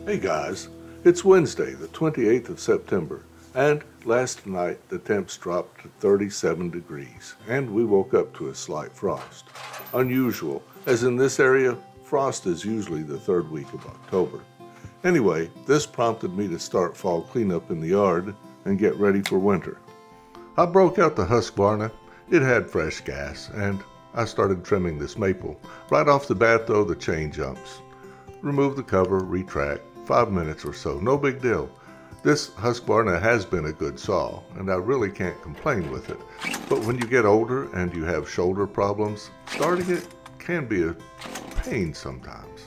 Hey guys, it's Wednesday, the 28th of September, and last night the temps dropped to 37 degrees, and we woke up to a slight frost. Unusual, as in this area, frost is usually the third week of October. Anyway, this prompted me to start fall cleanup in the yard and get ready for winter. I broke out the Husqvarna. It had fresh gas, and I started trimming this maple. Right off the bat though, the chain jumps. Remove the cover, retract. 5 minutes or so, no big deal. This Husqvarna has been a good saw, and I really can't complain with it. But when you get older and you have shoulder problems, starting it can be a pain sometimes.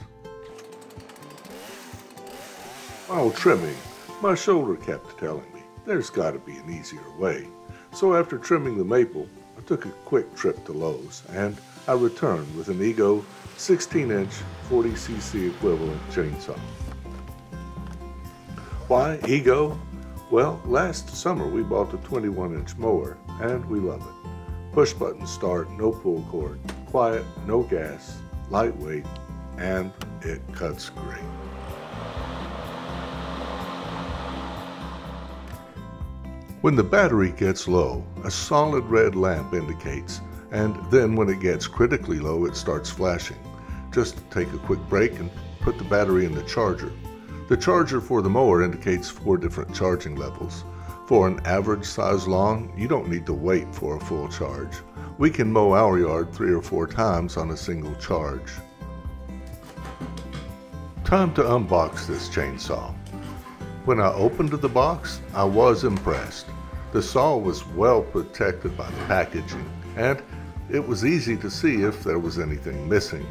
While trimming, my shoulder kept telling me there's got to be an easier way. So after trimming the maple, I took a quick trip to Lowe's, and I returned with an Ego 16-inch 40cc equivalent chainsaw. Why Ego? Well, last summer we bought a 21-inch mower, and we love it. Push button start, no pull cord, quiet, no gas, lightweight, and it cuts great. When the battery gets low, a solid red lamp indicates, and then when it gets critically low, it starts flashing. Just take a quick break and put the battery in the charger. The charger for the mower indicates 4 different charging levels. For an average size lawn, you don't need to wait for a full charge. We can mow our yard 3 or 4 times on a single charge. Time to unbox this chainsaw. When I opened the box, I was impressed. The saw was well protected by the packaging, and it was easy to see if there was anything missing.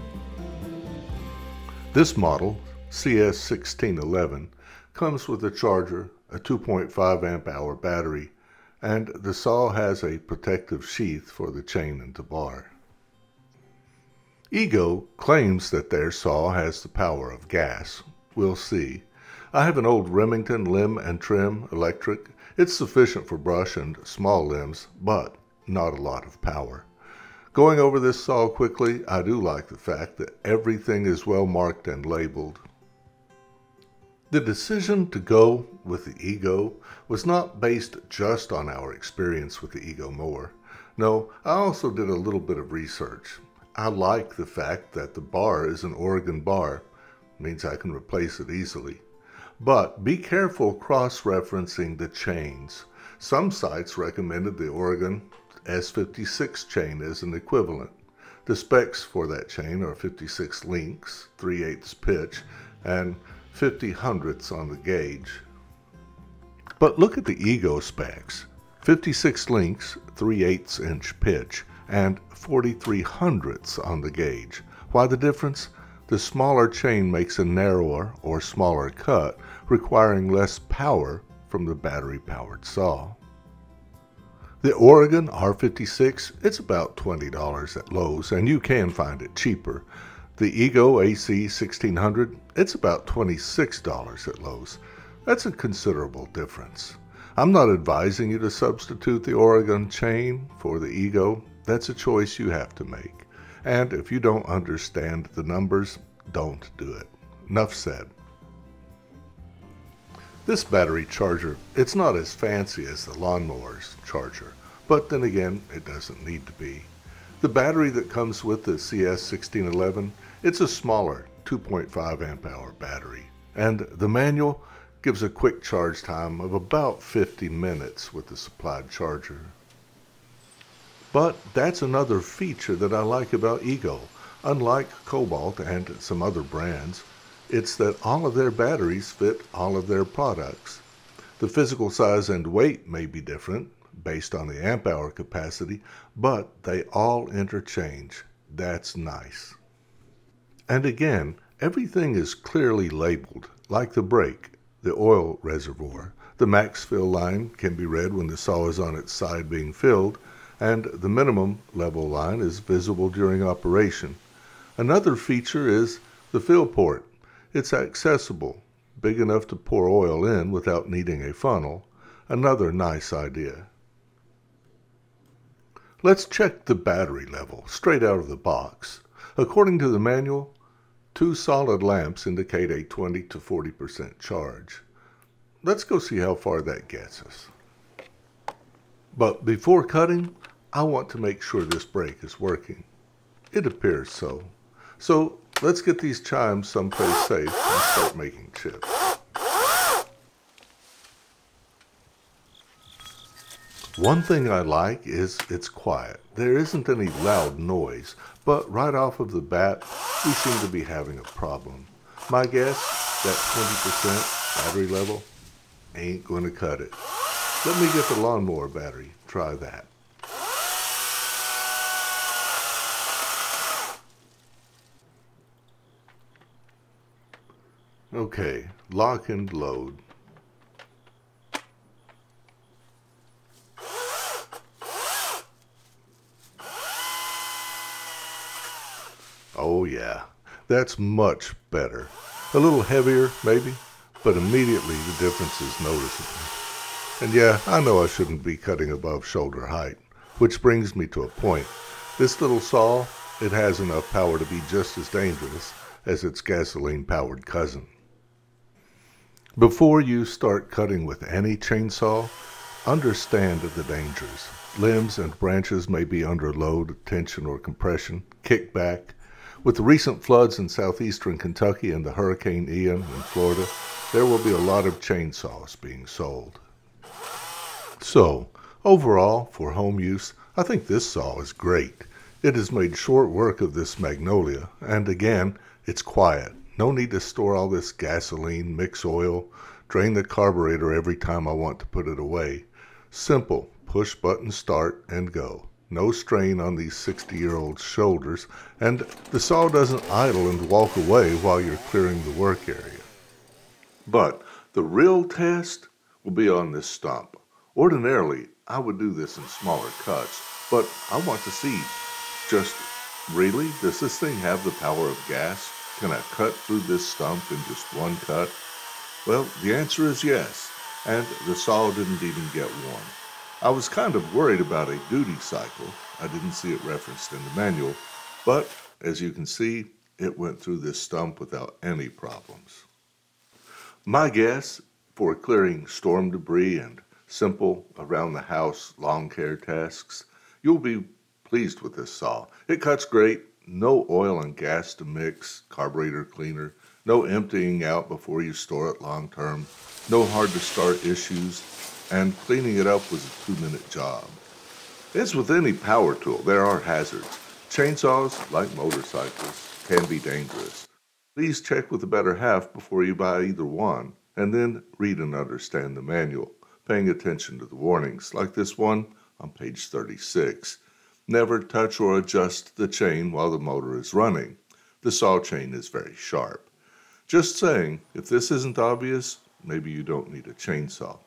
This model, CS1611, comes with a charger, a 2.5 amp hour battery, and the saw has a protective sheath for the chain and the bar. Ego claims that their saw has the power of gas. We'll see. I have an old Remington limb and trim electric. It's sufficient for brush and small limbs, but not a lot of power. Going over this saw quickly, I do like the fact that everything is well marked and labeled. The decision to go with the Ego was not based just on our experience with the Ego mower. No, I also did a little bit of research. I like the fact that the bar is an Oregon bar. It means I can replace it easily. But be careful cross-referencing the chains. Some sites recommended the Oregon S56 chain as an equivalent. The specs for that chain are 56 links, 3/8 pitch, and 50 hundredths on the gauge. But look at the Ego specs. 56 links, 3/8 inch pitch, and 43 hundredths on the gauge. Why the difference? The smaller chain makes a narrower or smaller cut, requiring less power from the battery-powered saw. The Oregon R56, it's about $20 at Lowe's, and you can find it cheaper. The Ego AC 1600, it's about $26 at Lowe's. That's a considerable difference. I'm not advising you to substitute the Oregon chain for the Ego. That's a choice you have to make. And if you don't understand the numbers, don't do it. Enough said. This battery charger, it's not as fancy as the lawnmower's charger, but then again, it doesn't need to be. The battery that comes with the CS1611, it's a smaller 2.5 amp hour battery, and the manual gives a quick charge time of about 50 minutes with the supplied charger. But that's another feature that I like about Ego. Unlike Cobalt and some other brands, it's that all of their batteries fit all of their products. The physical size and weight may be different based on the amp hour capacity, but they all interchange. That's nice. And again, everything is clearly labeled, like the brake, the oil reservoir. The max fill line can be read when the saw is on its side being filled, and the minimum level line is visible during operation. Another feature is the fill port. It's accessible, big enough to pour oil in without needing a funnel. Another nice idea. Let's check the battery level straight out of the box. According to the manual, Two solid lamps indicate a 20 to 40% charge. Let's go see how far that gets us. But before cutting, I want to make sure this brake is working. It appears so. So let's get these chimes someplace safe and start making chips. One thing I like is it's quiet. There isn't any loud noise, but right off of the bat, we seem to be having a problem. My guess, that 20% battery level ain't going to cut it. Let me get the lawnmower battery. Try that. Okay, lock and load. Oh yeah, that's much better. A little heavier, maybe, but immediately the difference is noticeable. And yeah, I know I shouldn't be cutting above shoulder height, which brings me to a point. This little saw, it has enough power to be just as dangerous as its gasoline-powered cousin. Before you start cutting with any chainsaw, understand the dangers. Limbs and branches may be under load, tension, or compression, kickback. With the recent floods in southeastern Kentucky and the Hurricane Ian in Florida, there will be a lot of chainsaws being sold. So, overall, for home use, I think this saw is great. It has made short work of this Magnolia, and again, it's quiet. No need to store all this gasoline, mix oil, drain the carburetor every time I want to put it away. Simple, push button start and go. No strain on these 60-year-old shoulders, and the saw doesn't idle and walk away while you're clearing the work area. But the real test will be on this stump. Ordinarily, I would do this in smaller cuts, but I want to see just, really, does this thing have the power of gas? Can I cut through this stump in just one cut? Well, the answer is yes, and the saw didn't even get warm. I was kind of worried about a duty cycle. I didn't see it referenced in the manual, but as you can see, it went through this stump without any problems. My guess, for clearing storm debris and simple around-the-house lawn care tasks, you'll be pleased with this saw. It cuts great, no oil and gas to mix, carburetor cleaner, no emptying out before you store it long-term, no hard-to-start issues, and cleaning it up was a 2-minute job. As with any power tool, there are hazards. Chainsaws, like motorcycles, can be dangerous. Please check with the better half before you buy either one, and then read and understand the manual, paying attention to the warnings, like this one on page 36. Never touch or adjust the chain while the motor is running. The saw chain is very sharp. Just saying, if this isn't obvious, maybe you don't need a chainsaw.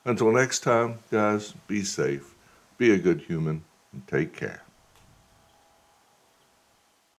Until next time, guys, be safe, be a good human, and take care.